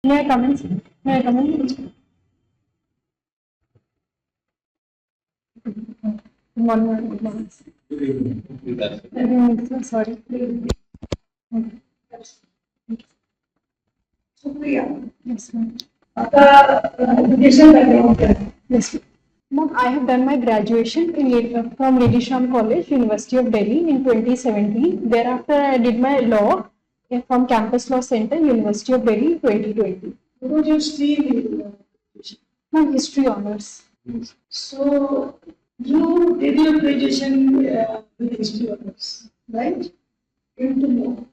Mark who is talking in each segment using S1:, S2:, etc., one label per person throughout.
S1: May I come in? Sir? May I come in? One more. Good morning. Good evening, sir. Sorry.
S2: Supriya.
S1: Yes, ma'am.
S2: Education background.
S1: Yes, ma'am. Ma'am, I have done my graduation from Judicial College, University of Delhi in 2017. Thereafter, I did my law from Campus Law Center, University of Delhi, 2020.
S2: What was your stream in education?
S1: Ma'am, history honors.
S2: So you did your graduation with history honors, right? Into law.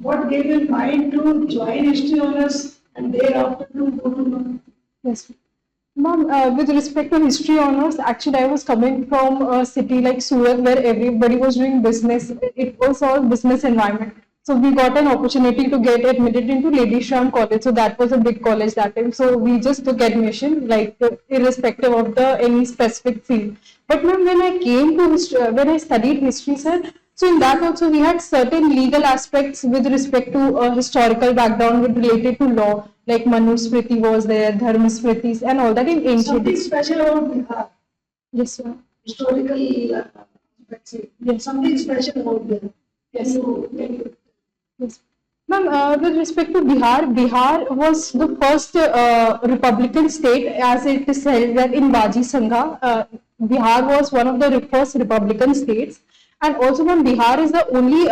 S2: What gave you mind to join history honors and thereafter to go to law?
S1: Yes. Ma'am, with respect to history honors, actually I was coming from a city like Surat where everybody was doing business. It was all business environment. So we got an opportunity to get admitted into Lady Shram College. So that was a big college that time. So we just took admission, like irrespective of the any specific field. But ma'am, when I came to history, when I studied history, sir, so in that also we had certain legal aspects with respect to historical background with related to law, like Manusmriti was there, Dharma Smritis, and all that in ancient.
S2: Something special about Bihar.
S1: Yes, sir.
S2: Historical aspects.
S1: Yes.
S2: Something special about Bihar.
S1: Yes.
S2: Can you
S1: Yes. Ma'am, with respect to Bihar, Bihar was the first Republican state as it is held that in Baji Sangha. Bihar was one of the first Republican states. And also, ma'am, Bihar is the only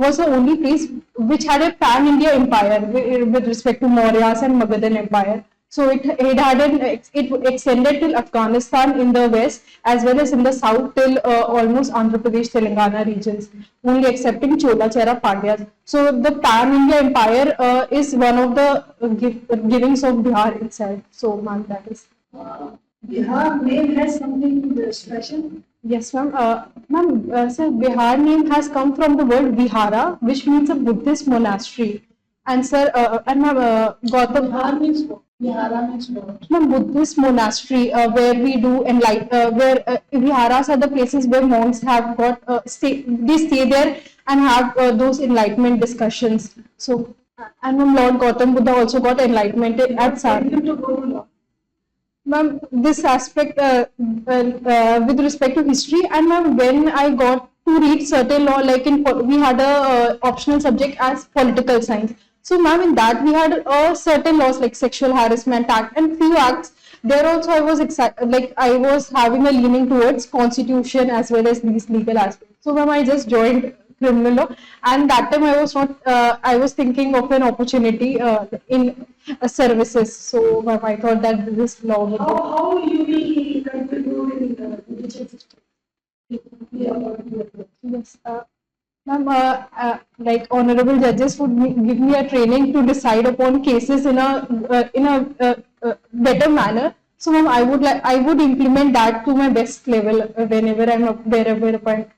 S1: was the only place which had a pan-India empire with respect to Mauryas and Magadhan Empire. So it had it extended till Afghanistan in the west as well as in the south till almost Andhra Pradesh, Telangana regions, only excepting Chola Chera Pandyas. So the pan-India empire is one of the givings of Bihar itself. So, ma'am, that is.
S2: Bihar name has something special.
S1: Yes, ma'am. Sir, Bihar name has come from the word Vihara, which means a Buddhist monastery. And sir, and ma'am, Gautam.
S2: Bihar means what? Bihara means what?
S1: Ma'am, Buddhist monastery where we do where Viharas are the places where monks have got they stay there and have those enlightenment discussions. So, and ma'am, Lord Gautam Buddha also got enlightenment at Sarnath. Ma'am, this aspect with respect to history, and ma'am, when I got to read certain law, like we had a optional subject as political science. So, ma'am, in that we had certain laws like Sexual Harassment Act and few acts. There also I was I was having a leaning towards constitution as well as these legal aspects. So, ma'am, I just joined criminal law, and that time I was not. I was thinking of an opportunity in services. So, ma'am, I thought that this law would.
S2: How you will contribute in the judicial system?
S1: Yes, ma'am, like honorable judges would give me a training to decide upon cases in a better manner. So, ma'am, I would implement that to my best level wherever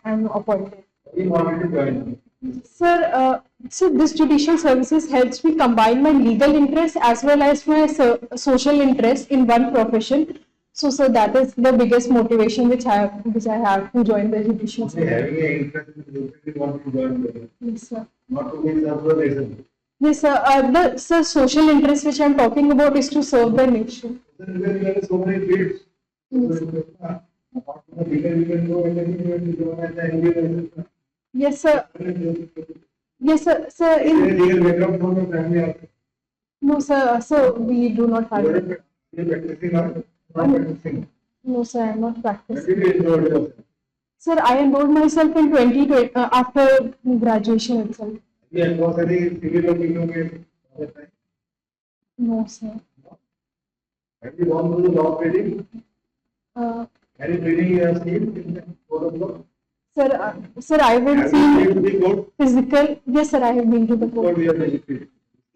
S1: I'm appointed.
S3: You wanted to join.
S1: Sir, so this judicial services helps me combine my legal interest as well as my social interest in one profession. So, sir, that is the biggest motivation which I have to join the judicial service.
S3: Having an interest in the you want to join.
S1: Yes, sir.
S3: Not to be observation.
S1: Yes, sir. The social interest which I am talking about is to serve the nation.
S3: Then there are so many fields.
S1: Yes.
S3: Apart from the legal, you can go anything you want to join as an individual.
S1: Yes, sir. Yes, sir. Sir,
S3: Legal background from your family also.
S1: no, sir. So we do not have it.
S3: You are practicing or not practicing?
S1: No, sir. I am not
S3: When
S1: practicing.
S3: did you enroll yourself?
S1: Sir, I enrolled myself in 2020 after graduation itself.
S3: You have got any civil or legal case all the time?
S1: No, sir.
S3: Have you gone through the law training?
S1: Uh,
S3: Any training you have seen in the court of law?
S1: Sir, I would
S3: Have you been to
S1: see
S3: the court?
S1: physical. Yes, sir. I have been to the
S3: Court
S1: court.
S3: you have visited.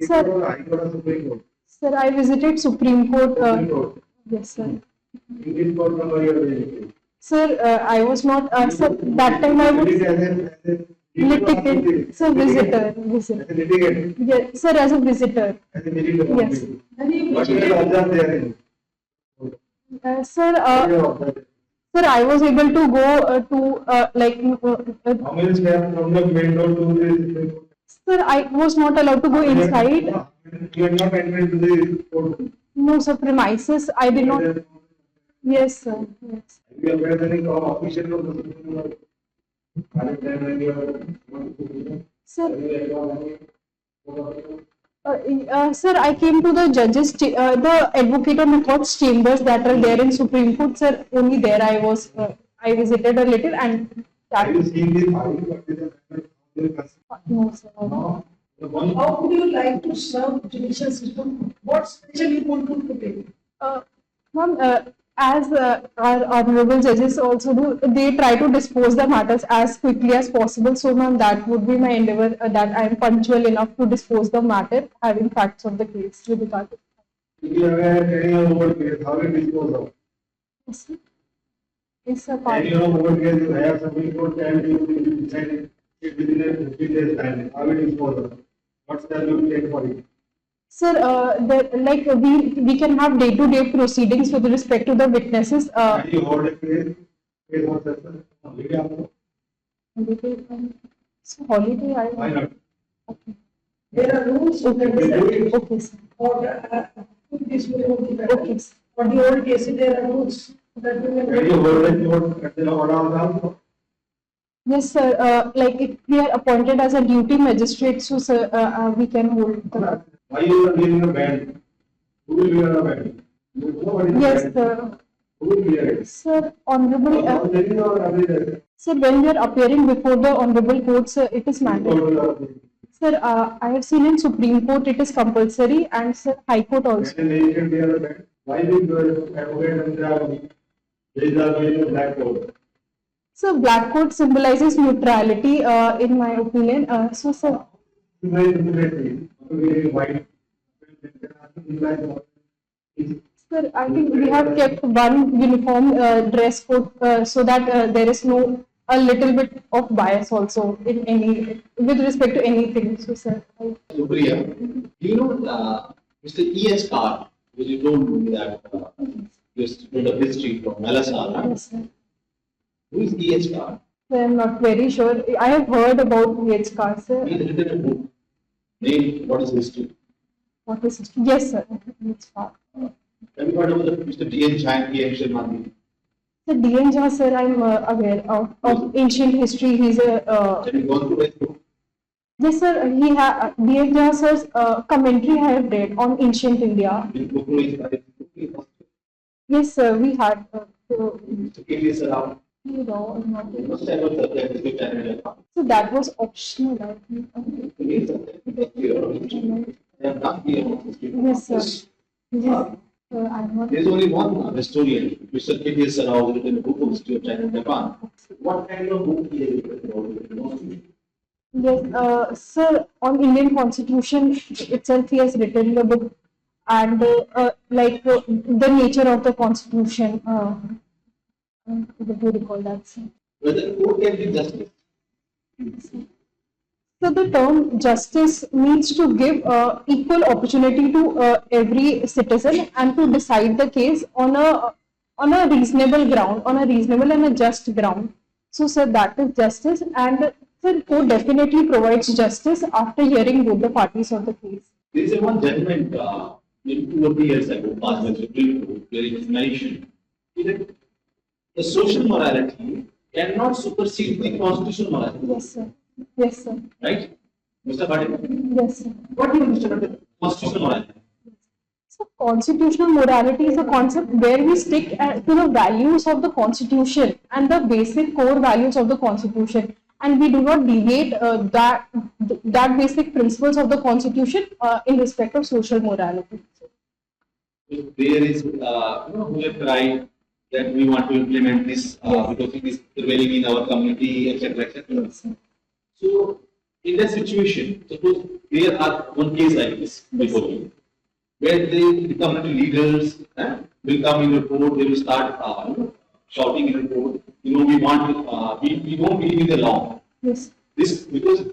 S1: Sir.
S3: Court or High Court or Supreme Court?
S1: Sir, I visited Supreme Court.
S3: Supreme Court.
S1: Yes, sir.
S3: In which court number you have visited?
S1: Sir, I was not. Sir, that time I was litigant. Sir, visitor.
S3: As a litigant,
S1: Yes, sir, as a visitor.
S3: as a visitor.
S1: Yes.
S3: What you have observed there?
S1: Sir,
S3: What you have observed?
S1: sir, I was able to go to
S3: How many steps from the main door to the Supreme Court?
S1: Sir, I was not allowed to go inside.
S3: You are not entered to the courtroom.
S1: No, sir, premises, I did not. Yes, sir. Yes.
S3: You are present official of the Supreme Court.
S1: Sir, sir, I came to the the advocate on the court's chambers that are there in Supreme Court, sir. Only there I was, I visited a little and
S3: Have
S1: that.
S3: you seen the file? What is the
S1: No, sir.
S3: no. The one
S2: How would you like to serve judicial system? What special you want to put in?
S1: Ma'am, as our honorable judges also do, they try to dispose the matters as quickly as possible. So, ma'am, that would be my endeavor that I am punctual enough to dispose the matter, having facts of the case with regard to.
S3: if you have any over case, how will dispose of?
S1: Yes, sir. It's a part.
S3: Any over case you have Supreme Court and you will decide it within a 50 days time. How will dispose of? What step you will take for it?
S1: Sir, like we can have day-to-day proceedings with respect to the witnesses.
S3: And you hold a case for session. Holiday also.
S1: So holiday,
S3: Why not?
S1: Okay.
S2: There are rules
S3: Okay.
S1: Okay, sir.
S2: for this way of the matter.
S1: Okay, sir.
S2: For the old cases, there are rules that we
S3: Can you
S2: will.
S3: hold a court at the order also?
S1: Yes, sir. Like if we are appointed as a duty magistrate, so sir, we can hold.
S3: Why you are wearing a band? Who will wear a band? Nobody.
S1: Yes, sir.
S3: Who will wear it?
S1: Sir, honorable,
S3: There is no every day.
S1: sir, when we are appearing before the honorable court, sir, it is mandatory. Sir, I have seen in Supreme Court it is compulsory, and sir, High Court also.
S3: And they can wear a band. Why will you advocate and they are wearing a black coat?
S1: So black coat symbolizes neutrality, in my opinion. So, sir,
S3: White.
S1: sir, I think we have kept one uniform dress code so that there is no a little bit of bias also in any with respect to anything. So, sir,
S4: Supriya, do you know Mr. E.S. Carr, which you told me that you student of history from LSR, right?
S1: yes, sir.
S4: Who is E.S. Carr?
S1: So I'm not very sure. I have heard about VH car, sir.
S4: He has written a book named What is History?
S1: What is it? Yes, sir. It's far.
S4: Have you heard about the Mr. D.N. Jain, P.M. Sharma?
S1: So D.N. Jha, sir, I'm aware of ancient history. He's a
S4: Have you gone through his book?
S1: yes, sir. He ha D.N. Jha, sir's commentary I have read on ancient India.
S4: Will you go through his book?
S1: Yes, sir. We had. So,
S4: Mr. K.V.S. around.
S1: you know, not
S4: You
S1: really.
S4: must have heard that there is a channel.
S1: So that was optional, I think.
S4: He is a theory of history. I have not been on history.
S1: Yes, sir. Yes. I'm not.
S4: There is only one historian, Mr. K.V.S. Rao, who written a book on history of China and Japan. What kind of book he has written about it?
S1: Yes, sir, on Indian Constitution itself, he has written the book and the nature of the Constitution. What do you recall that, sir?
S4: Whether court can be justice.
S1: So the term justice means to give equal opportunity to every citizen and to decide the case on a reasonable ground, on a reasonable and a just ground. So, sir, that is justice, and sir, court definitely provides justice after hearing both the parties of the case.
S4: There is a one judgment maybe 2 or 3 years ago passed by the Supreme Court where it is mentioned that the social morality cannot supersede the constitutional morality.
S1: Yes, sir. Yes, sir.
S4: Right? Mr. Patil,
S1: Yes, sir.
S4: what do you understand about constitutional morality?
S1: So, constitutional morality is a concept where we stick to the values of the Constitution and the basic core values of the Constitution, and we do not deviate that basic principles of the Constitution in respect of social morality.
S4: If there is who have tried that we want to implement this because it is prevailing in our community, etc., etc.
S1: Yes, sir.
S4: So, in that situation, suppose there are one case like this before you, where the community leaders will come in the court, they will start shouting in the court, we want, we don't believe in the law.
S1: Yes.
S4: This because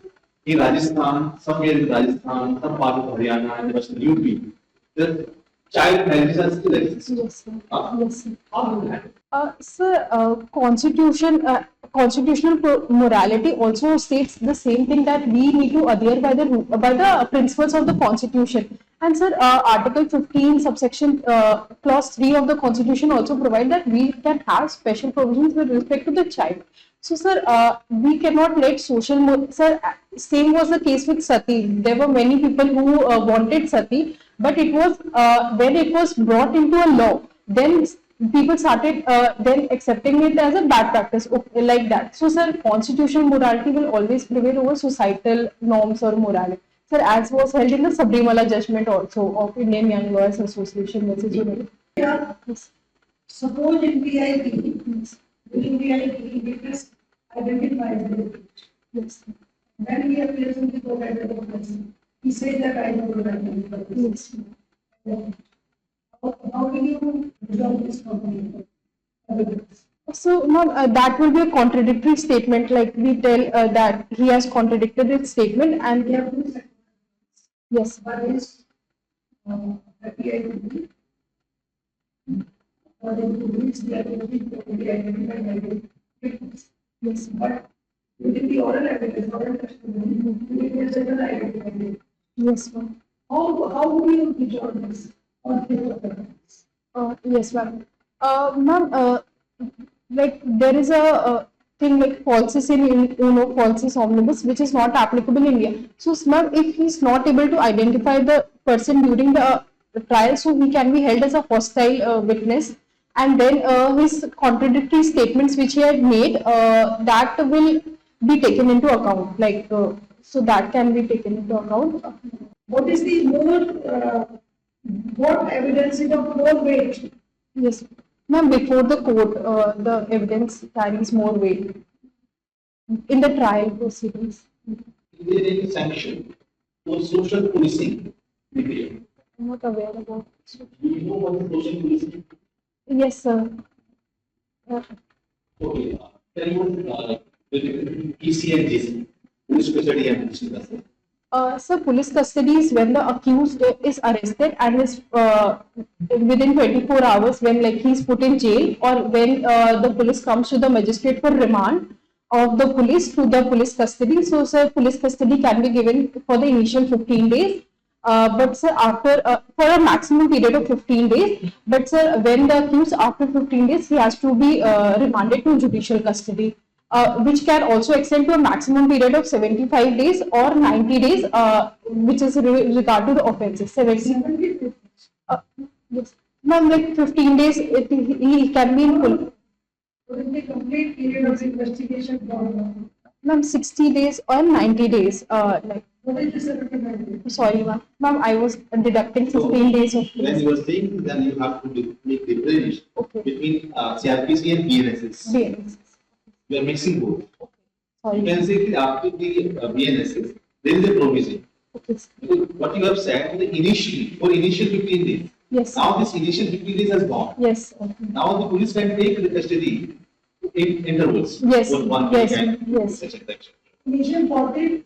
S4: in Rajasthan, somewhere in Rajasthan, some part of Haryana and the Western UP, the child marriages still exist.
S1: Yes, sir.
S4: Huh?
S1: Yes, sir.
S4: How do you handle?
S1: Sir, constitutional morality also states the same thing, that we need to adhere by the principles of the constitution. And sir, Article 15, subsection clause 3 of the constitution also provide that we can have special provisions with respect to the child. So sir, we cannot let sir, same was the case with sati. There were many people who wanted sati, but it was when it was brought into a law, then people started then accepting it as a bad practice, okay, like that. So sir, constitutional morality will always prevail over societal norms or morality. Sir, as was held in the Sabrimala judgment also of Indian Young Lawyers Association versus Judicial.
S2: Yeah.
S1: Yes.
S2: Suppose in BIP, during BIP, witness identifies the accused.
S1: Yes.
S2: Then he appears in the court as a person. He says that I don't identify this.
S1: Yes.
S2: How do you resolve this conflict?
S1: So now that will be a contradictory statement, like we tell that he has contradicted his statement, and
S2: We have to set
S1: yes,
S2: what is PIP, according to which they are looking for the identified by the witness.
S1: yes,
S2: But within the oral evidence, oral testimony, we will general identified.
S1: yes, ma'am.
S2: How do you resolve this conflict of evidence?
S1: Yes, ma'am. Ma'am, like there is a thing like falsis in uno, falsis omnibus, which is not applicable in India. So, ma'am, if he is not able to identify the person during the trial, so he can be held as a hostile witness, and then his contradictory statements which he had made, that will be taken into account. Like so, that can be taken into account.
S2: What is the more, what evidence is of more weight?
S1: Yes, ma'am. Before the court, the evidence carries more weight in the trial proceedings.
S4: Is there any sanction for social policing? BPSC?
S1: I'm not aware about it.
S4: Do you know what is social policing?
S1: Yes, sir.
S4: Okay, can you EC and JC, police custody and police custody?
S1: So police custody is when the accused is arrested and is within 24 hours, when like he's put in jail, or when the police comes to the magistrate for remand of the police to the police custody. So sir, police custody can be given for the initial 15 days. But sir, after for a maximum period of 15 days. But sir, when the accused after 15 days, he has to be remanded to judicial custody, which can also extend to a maximum period of 75 days or 90 days, which is regard to the offences. 70. Yes, ma'am, like 15 days, he can be in full.
S2: What is the complete period of investigation for?
S1: Ma'am, 60 days or 90 days. Like,
S2: What is the 75 days?
S1: sorry, ma'am. Ma'am, I was deducting 15 days of.
S4: When you are saying, then you have to make difference
S1: Okay.
S4: between CRPC and BNSS.
S1: Yes.
S4: You are mixing both. You
S1: Sorry.
S4: can say that after the BNSS, there is a provision.
S1: Okay.
S4: Because what you have said, the for initial 15 days.
S1: Yes.
S4: Now this initial 15 days has gone.
S1: Yes. Okay.
S4: Now the police can take the custody in intervals.
S1: Yes.
S4: For 1
S1: Yes.
S4: week and
S1: Yes.
S4: etc.
S2: Initial 40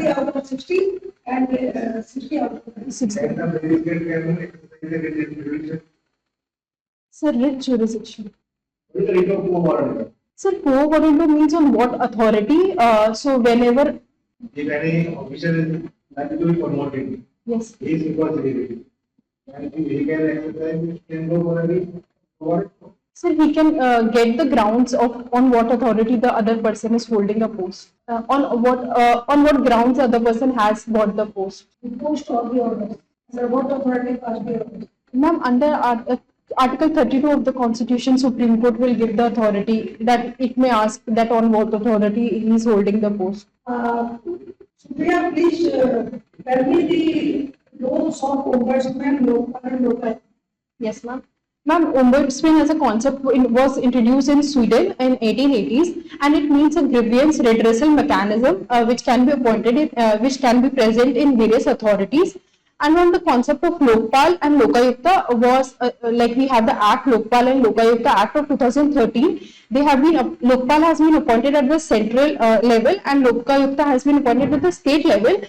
S2: out of 60 and 60 out of
S1: 60.
S3: And the magistrate can exercise the jurisdiction.
S1: Sir, writ jurisdiction.
S3: What is the right of quo warranty?
S1: Sir, quo warranto means on what authority? So whenever.
S3: If any official is likely to be promoted,
S1: Yes.
S3: he is incarcerated. And he can exercise tempo warranty. What?
S1: Sir, he can get the grounds of on what authority the other person is holding a post. On what grounds the other person has got the post.
S2: the post or the order. So what authority passed the order?
S1: Ma'am, under Article 32 of the Constitution, Supreme Court will give the authority that it may ask that on what authority he is holding the post.
S2: Supriya, please tell me the roles of ombudsman, local and local.
S1: Yes, ma'am. Ma'am, ombudsman as a concept was introduced in Sweden in 1880s, and it means a grievance redressal mechanism which can be which can be present in various authorities. And on the concept of Lokpal and Lokayukta was like we have the Act Lokpal and Lokayukta Act of 2013. They have been Lokpal has been appointed at the central level, and Lokayukta has been appointed at the state level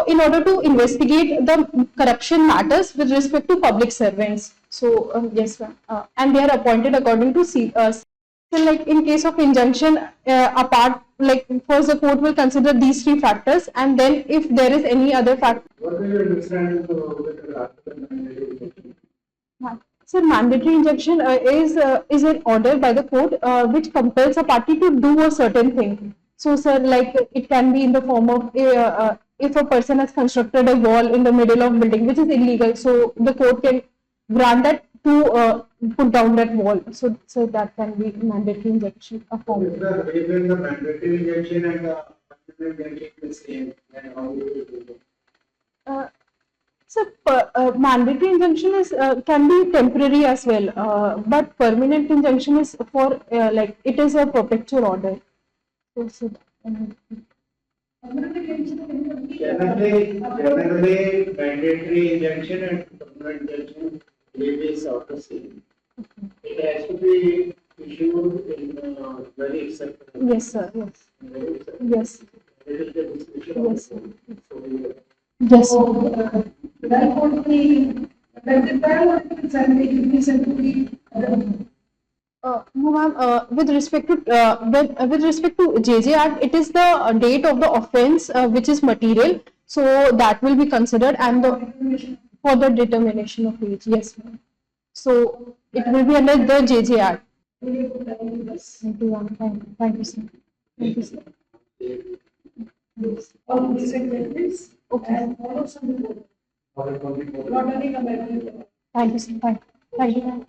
S1: in order to investigate the corruption matters with respect to public servants. So yes, ma'am. And they are appointed according to so like in case of injunction, apart, like first the court will consider these three factors, and then if there is any other factor.
S3: What is your understanding of the
S1: So mandatory injunction is an order by the court which compels a party to do a certain thing. So, sir, like it can be in the form of if a person has constructed a wall in the middle of building, which is illegal, so the court can grant that to put down that wall. So that can be mandatory injunction, a form.
S3: If the mandatory injection and the permanent injection is same, then how do you do it?
S1: So mandatory injunction is can be temporary as well, but permanent injunction is for like it is a perpetual order. So,
S3: Generally, mandatory injunction and permanent injunction is of the same. It has to be issued in very acceptable.
S1: yes, sir. Yes. Yes.
S3: It is the discussion.
S1: Yes, sir.
S3: So,
S1: Yes.
S2: That would be, that the time is and it is simply.
S1: No, ma'am. With respect to with respect to JJ Act, it is the date of the offence which is material, so that will be considered, and for the determination of age. Yes, ma'am. So it will be under the JJ Act. Thank you, ma'am. Thank you, sir. Thank you, sir.
S2: All the secretaries.
S1: Okay.
S2: And follow some. Not only the.
S1: Thank you, sir. Thank you, ma'am.